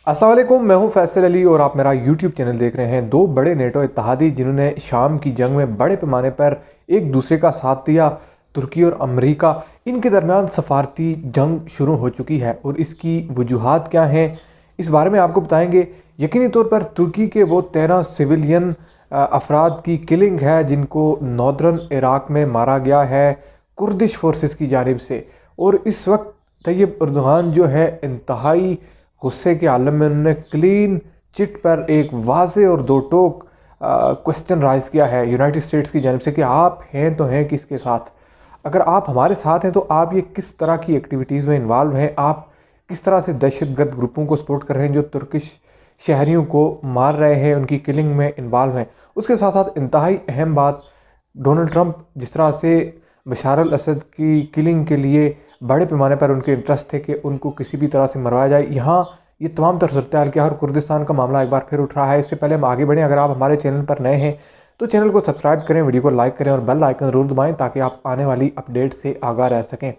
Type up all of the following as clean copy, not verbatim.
अस्सलाम वालेकुम, मैं हूं फैसल अली और आप मेरा यूट्यूब चैनल देख रहे हैं। दो बड़े नेटो इत्तेहादी जिन्होंने शाम की जंग में बड़े पैमाने पर एक दूसरे का साथ दिया, तुर्की और अमेरिका, इनके दरमियान सफारती जंग शुरू हो चुकी है और इसकी वजूहात क्या हैं इस बारे में आपको बताएंगे। यकीनी तौर पर तुर्की के वो 13 सिविलियन अफराद की किलिंग है जिनको नॉर्दर्न इराक में मारा गया है कुर्दिश फोर्सेस की जानिब से। और इस वक्त तैयब अर्दोगान जो है इंतहाई गुस्से के आलम में उन्होंने क्लीन चिट पर एक वाजे और दो टोक क्वेश्चन राइज किया है यूनाइटेड स्टेट्स की जानिब से कि आप हैं तो हैं किसके साथ। अगर आप हमारे साथ हैं तो आप ये किस तरह की एक्टिविटीज़ में इन्वॉल्व हैं, आप किस तरह से दहशतगर्द ग्रुपों को सपोर्ट कर रहे हैं जो तुर्किश शहरियों को मार रहे हैं, उनकी किलिंग में इन्वॉल्व हैं। उसके साथ साथ इंतहाई अहम बात, डोनाल्ड ट्रंप जिस तरह से बशार अल असद की किलिंग के लिए बड़े पैमाने पर उनके इंटरेस्ट थे कि उनको किसी भी तरह से मरवाया जाए, यहाँ ये तमाम तर सूरत हाल क्या और कुर्दिस्तान का मामला एक बार फिर उठ रहा है। इससे पहले हम आगे बढ़ें, अगर आप हमारे चैनल पर नए हैं तो चैनल को सब्सक्राइब करें, वीडियो को लाइक करें और बेल आइकन ज़रूर दबाएं ताकि आप आने वाली अपडेट से आगाह रह सकें।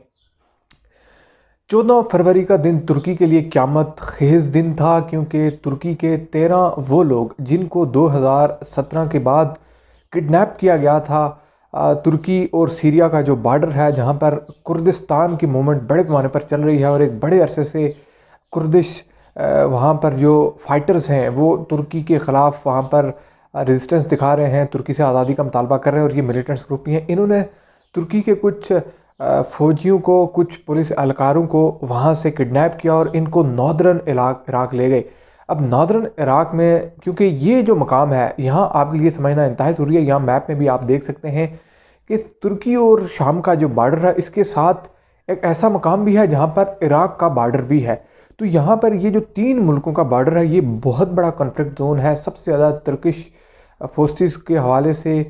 14 फरवरी का दिन तुर्की के लिए क़यामत खेज दिन था, क्योंकि तुर्की के 13 वो लोग जिनको 2017 के बाद किडनैप किया गया था, तुर्की और सीरिया का जो बॉर्डर है जहां पर कुर्दिस्तान की मूवमेंट बड़े पैमाने पर चल रही है और एक बड़े अरसे से कुर्दिश वहां पर जो फाइटर्स हैं वो तुर्की के ख़िलाफ़ वहां पर रेजिस्टेंस दिखा रहे हैं, तुर्की से आज़ादी का मुतालबा कर रहे हैं और ये मिलिटेंट्स ग्रुप भी हैं। इन्होंने तुर्की के कुछ फ़ौजियों को, कुछ पुलिस एहलकारों को वहाँ से किडनैप किया और इनको नॉर्दर्न इराक ले गए। अब नॉर्दर्न इराक में, क्योंकि ये जो मकाम है यहाँ आपके लिए समझना इंतहाई ज़रूरी है, यहाँ मैप में भी आप देख सकते हैं कि तुर्की और शाम का जो बॉर्डर है इसके साथ एक ऐसा मकाम भी है जहाँ पर इराक का बॉर्डर भी है। तो यहाँ पर ये जो 3 मुल्कों का बॉर्डर है ये बहुत बड़ा कॉन्फ्लिक्ट जोन है। सबसे ज़्यादा तुर्किश फोर्सेस के हवाले से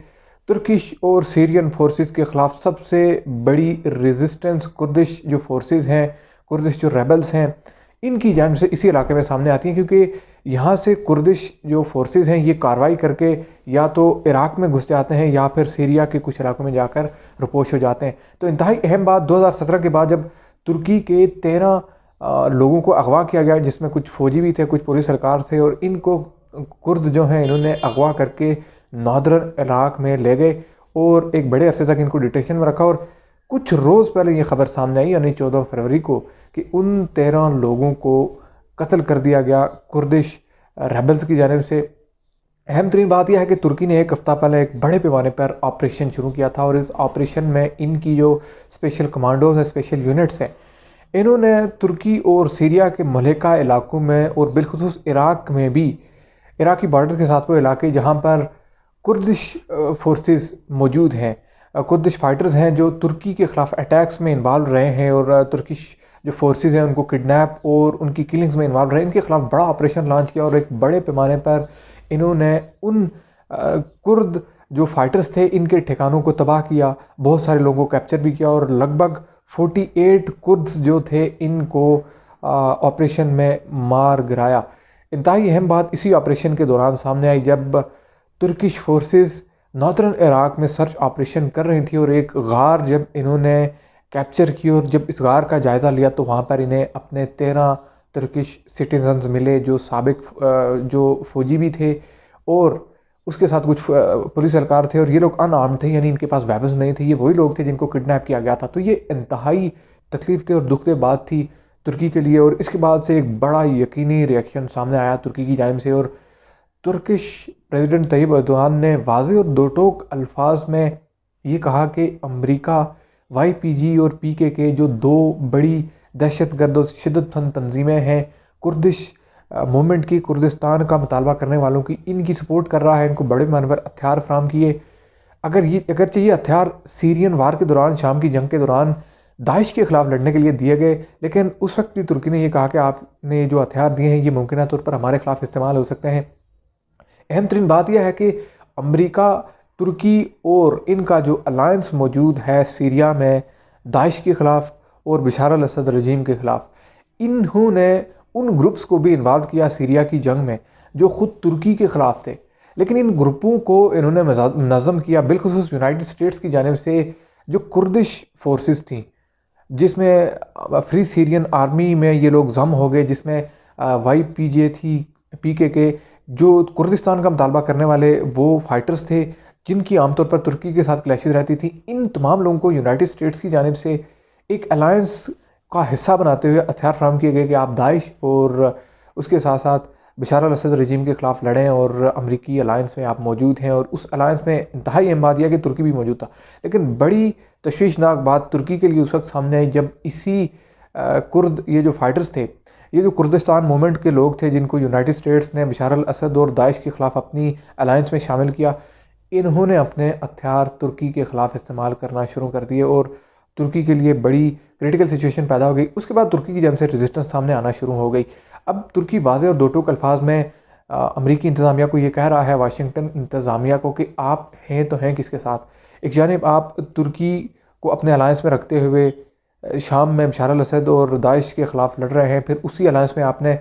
तुर्किश और सीरियन फोर्सेस के ख़िलाफ़ सबसे बड़ी रेजिस्टेंस कुर्दिश जो फोर्सेस हैं, कुर्दिश जो रेबल्स हैं, इनकी जानिब से इसी इलाके में सामने आती हैं, क्योंकि यहाँ से कुर्दिश जो फोर्सेस हैं ये कार्रवाई करके या तो इराक में घुस जाते हैं या फिर सीरिया के कुछ इलाकों में जाकर रुपोश हो जाते हैं। तो इंतहाई अहम बात, 2017 के बाद जब तुर्की के 13 लोगों को अगवा किया गया, जिसमें कुछ फ़ौजी भी थे, कुछ पुलिस सरकार थे, और इनको कुर्द जो हैं इन्होंने अगवा करके नॉर्दर्न इराक में ले गए और एक बड़े अरसे तक इनको डिटेंशन में रखा। और कुछ रोज़ पहले ये खबर सामने आई, यानी 14 फरवरी को, कि उन 13 लोगों को कत्ल कर दिया गया कुर्दिश रेबल्स की जानिब से। अहम तरीन बात यह है कि तुर्की ने एक हफ़्ता पहले एक बड़े पैमाने पर ऑपरेशन शुरू किया था और इस ऑपरेशन में इनकी जो स्पेशल कमांडोज हैं, स्पेशल यूनिट्स हैं, इन्होंने तुर्की और सीरिया के मलका इलाकों में और बिलखुसूस इराक में भी, इराकी बॉर्डर के साथ वो इलाके जहाँ पर कुर्दिश फोर्सेस मौजूद हैं, कुर्दिश फाइटर्स हैं जो तुर्की के ख़िलाफ़ अटैक्स में इन्वॉल्व रहे हैं और तुर्किश जो फोर्सेस हैं उनको किडनैप और उनकी किलिंग्स में इन्वॉल्व रहे, इनके ख़िलाफ़ बड़ा ऑपरेशन लॉन्च किया और एक बड़े पैमाने पर इन्होंने उन कुर्द जो फाइटर्स थे इनके ठिकानों को तबाह किया, बहुत सारे लोगों को कैप्चर भी किया और लगभग 48 कुर्द्स जो थे इनको ऑपरेशन में मार गिराया। इंतहाई अहम बात इसी ऑपरेशन के दौरान सामने आई जब तुर्किश फोर्सेस नॉर्दर्न इराक में सर्च ऑपरेशन कर रही थी और एक गार जब इन्होंने कैप्चर की और जब इस गार का जायज़ा लिया तो वहाँ पर इन्हें अपने 13 तुर्किश सिटीजन्स मिले जो साबिक जो फ़ौजी भी थे और उसके साथ कुछ पुलिस एहलकार थे और ये लोग अनआर्म्ड थे, यानी इनके पास वेपन्स नहीं थे। ये वही लोग थे जिनको किडनैप किया गया था। तो ये इंतहाई तकलीफ थे और दुखद बात थी तुर्की के लिए। और इसके बाद से एक बड़ा यकीनी रिएक्शन सामने आया तुर्की की जानिब से और तुर्किश प्रेसिडेंट तैयब अर्दोगान ने वाज़ेह और दो टोक अल्फाज में ये कहा कि अमेरिका, YPG और PKK जो 2 बड़ी दहशतगर्द और शिद्दतपसंद तंजीमें हैं कुर्दिश मूवमेंट की, कुर्दिस्तान का मुतालबा करने वालों की, इनकी सपोर्ट कर रहा है, इनको बड़े पैमाने पर हथियार फराम किए। अगरचे ये हथियार सीरियन वार के दौरान, शाम की जंग के दौरान दाइश के ख़िलाफ़ लड़ने के लिए दिए गए, लेकिन उस वक्त भी तुर्की ने ये कहा कि आपने जो हथियार दिए हैं ये मुमकिन तौर पर हमारे ख़िलाफ़ इस्तेमाल हो सकते हैं। अहम तरीन बात यह है कि अमेरिका, तुर्की और इनका जो अलायंस मौजूद है सीरिया में दाइश के ख़िलाफ़ और बशार अल असद रजीम के ख़िलाफ़, इन्होंने उन ग्रुप्स को भी इन्वॉल्व किया सीरिया की जंग में जो ख़ुद तुर्की के ख़िलाफ़ थे, लेकिन इन ग्रुपों को इन्होंने नज़म किया बिलखुसूस यूनाइटेड स्टेट्स की जानिब से जो कुर्दिश फोर्सेस थी, जिसमें फ्री सीरियन आर्मी में ये लोग जम हो गए, जिसमें YPG थी, PKK, जो कुर्दिस्तान का मुतालबा करने वाले वो फाइटर्स थे जिनकी आमतौर पर तुर्की के साथ क्लैशेस रहती थी। इन तमाम लोगों को यूनाइटेड स्टेट्स की जानिब से एक अलायंस का हिस्सा बनाते हुए हथियार फराहम किए गए कि आप दाइश और उसके साथ साथ बशार अल असद रजीम के ख़िलाफ़ लड़ें, और अमरीकी अलायंस में आप मौजूद हैं। और उस अलायंस में इंतहाई अहम बात यह कि तुर्की भी मौजूद था। लेकिन बड़ी तशवीशनाक बात तुर्की के लिए उस वक्त सामने आई जब इसी कुर्द, ये जो फाइटर्स थे, ये जो कुर्दिस्तान मूवमेंट के लोग थे जिनको यूनाइटेड स्टेट्स ने बशार अल असद और दाइश के ख़िलाफ़ अपनी अलायंस में शामिल किया, इन्होंने अपने हथियार तुर्की के ख़िलाफ़ इस्तेमाल करना शुरू कर दिए और तुर्की के लिए बड़ी क्रिटिकल सिचुएशन पैदा हो गई। उसके बाद तुर्की की जंग से रेजिस्टेंस सामने आना शुरू हो गई। अब तुर्की वाज़ेह और दो टूक अल्फाज में अमरीकी इंतज़ामिया को ये कह रहा है, वाशिंगटन इंतज़ामिया को, कि आप हैं तो हैं किसके साथ। एक जानिब आप तुर्की को अपने अलायंस में रखते हुए शाम में बशार अल असद और दाइश के ख़िलाफ़ लड़ रहे हैं, फिर उसी अलायंस में आपने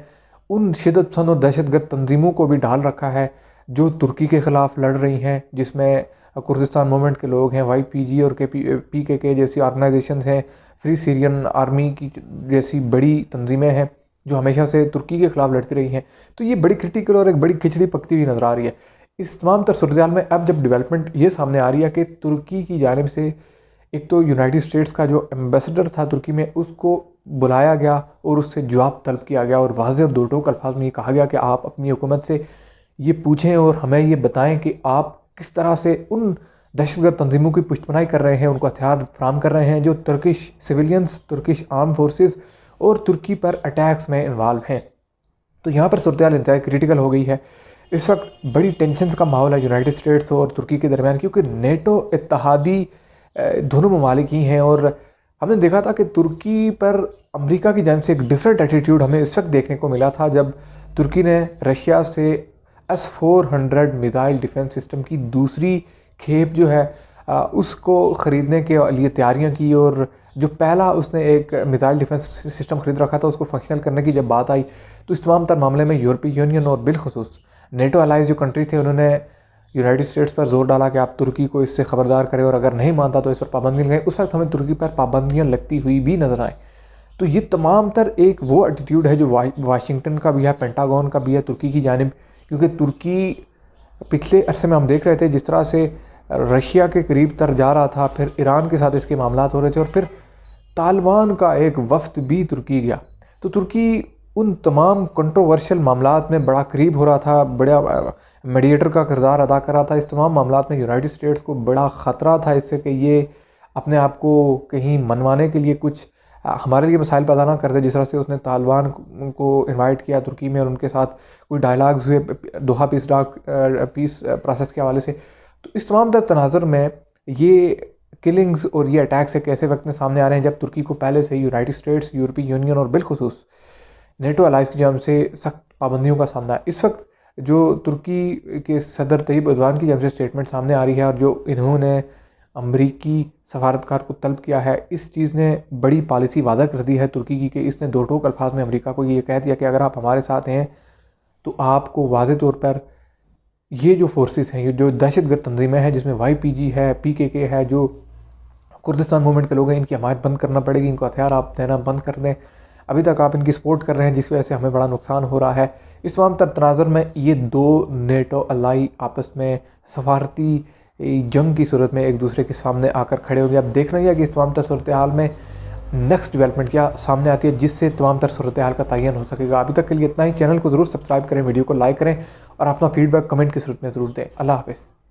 उन शिद्दत पसंद और दहशतगर्द तंजीमों को भी डाल रखा है जो तुर्की के ख़िलाफ़ लड़ रही हैं, जिसमें कुर्दिस्तान मूवमेंट के लोग हैं, YPG और PKK जैसी ऑर्गेनाइजेशन हैं, फ्री सीरियन आर्मी की जैसी बड़ी तंजीमें हैं जो हमेशा से तुर्की के ख़िलाफ़ लड़ती रही हैं। तो ये बड़ी क्रिटिकल और एक बड़ी खिचड़ी पकती हुई नज़र आ रही है। इस तमाम तर सूरत में अब जब डेवलपमेंट ये सामने आ रही है कि तुर्की की जानिब से एक तो यूनाइटेड स्टेट्स का जो एम्बेसडर था तुर्की में, उसको बुलाया गया और उससे जवाब तलब किया गया और वाज़ेह और दो टोक अल्फाज में ये कहा गया कि आप अपनी हुकूमत से ये पूछें और हमें ये बताएं कि आप किस तरह से उन दहशतगर्द तंजीमों की पुष्टपनाई कर रहे हैं, उनको हथियार फराहम कर रहे हैं जो Turkish civilians, Turkish arm forces और तुर्की पर अटैक्स में इन्वॉल्व हैं। तो यहाँ पर सूरत हाल इंतहाई क्रिटिकल हो गई है। इस वक्त बड़ी टेंशन का माहौल है यूनाइटेड स्टेट्स और तुर्की के दरमियान, क्योंकि नेटो इत्तहादी दोनों ममालिक ही हैं। और हमने देखा था कि तुर्की पर अमेरिका की जानिब से एक डिफरेंट एटीट्यूड हमें इस वक्त देखने को मिला था जब तुर्की ने रशिया से S-400 मिसाइल डिफेंस सिस्टम की दूसरी खेप जो है उसको ख़रीदने के लिए तैयारियां की, और जो पहला उसने एक मिसाइल डिफेंस सिस्टम ख़रीद रखा था उसको फंक्शनल करने की जब बात आई, तो इस तमाम तर मामले में यूरोपीय यूनियन और बिलखुसूस नेटो अलाइज जो कंट्री थे उन्होंने यूनाइटेड स्टेट्स पर जोर डाला कि आप तुर्की को इससे ख़बरदार करें और अगर नहीं मानता तो इस पर पाबंदी लगाएं। उस वक्त हमें तुर्की पर पाबंदियाँ लगती हुई भी नज़र आएँ। तो ये तमाम तर एक वो एटीट्यूड है जो वाशिंगटन का भी है, पेंटागन का भी है तुर्की की जानिब, क्योंकि तुर्की पिछले अरसे में हम देख रहे थे जिस तरह से रशिया के करीब तर जा रहा था, फिर ईरान के साथ इसके मामलात हो रहे थे और फिर तालिबान का एक वफ्द भी तुर्की गया। तो तुर्की उन तमाम कंट्रोवर्शियल मामलात में बड़ा करीब हो रहा था, बड़ा मीडिएटर का किरदार अदा कर रहा था। इस तमाम मामलात में यूनाइटेड स्टेट्स को बड़ा ख़तरा था इससे कि ये अपने आप को कहीं मनवाने के लिए कुछ हमारे लिए मसाइल पैदा ना कर दे, जिस तरह से उसने तालिबान को इनवाइट किया तुर्की में और उनके साथ कोई डायलॉग्स हुए दोहा पीस प्रोसेस के हवाले से। तो इस तमाम तनाज़ुर में ये किलिंग्स और ये अटैक्स एक ऐसे वक्त में सामने आ रहे हैं जब तुर्की को पहले से यूनाइटेड स्टेट्स, यूरोपीय यूनियन और बिलखुसूस नेटो अलाइज की जानिब से सख्त पाबंदियों का सामना है। इस वक्त जो तुर्की के सदर तैयब एर्दोगान की जानिब से स्टेटमेंट सामने आ रही है और जो इन्होंने अमरीकी सफारतकार को तलब किया है, इस चीज़ ने बड़ी पॉलिसी वादा कर दी है तुर्की की कि इसने दो टोक अल्फाज में अमरीका को ये कह दिया कि अगर आप हमारे साथ हैं तो आपको वाज़े तौर पर ये जो फोर्सेस हैं, ये जो दहशतगर्द तंजीमें हैं जिसमें YPG है, PKK है, जो कुर्दिस्तान मूवमेंट के लोग हैं, इनकी हमायत बंद करना पड़ेगी, इनको हथियार आप देना बंद कर दें। अभी तक आप इनकी सपोर्ट कर रहे हैं जिसकी वजह से हमें बड़ा नुकसान हो रहा है। इस तमाम तनाज़ुर में ये दो नेटो अलाई आपस में सफारती जंग की सूरत में एक दूसरे के सामने आकर खड़े होंगे। अब देखना ही है कि इस तमाम तर सूरत हाल में नेक्स्ट डेवलपमेंट क्या सामने आती है जिससे तमाम तर सूरत हाल का तयन हो सकेगा। अभी तक के लिए इतना ही। चैनल को ज़रूर सब्सक्राइब करें, वीडियो को लाइक करें और अपना फीडबैक कमेंट की सूरत में ज़रूर दें। अल्लाह हाफ़िज़।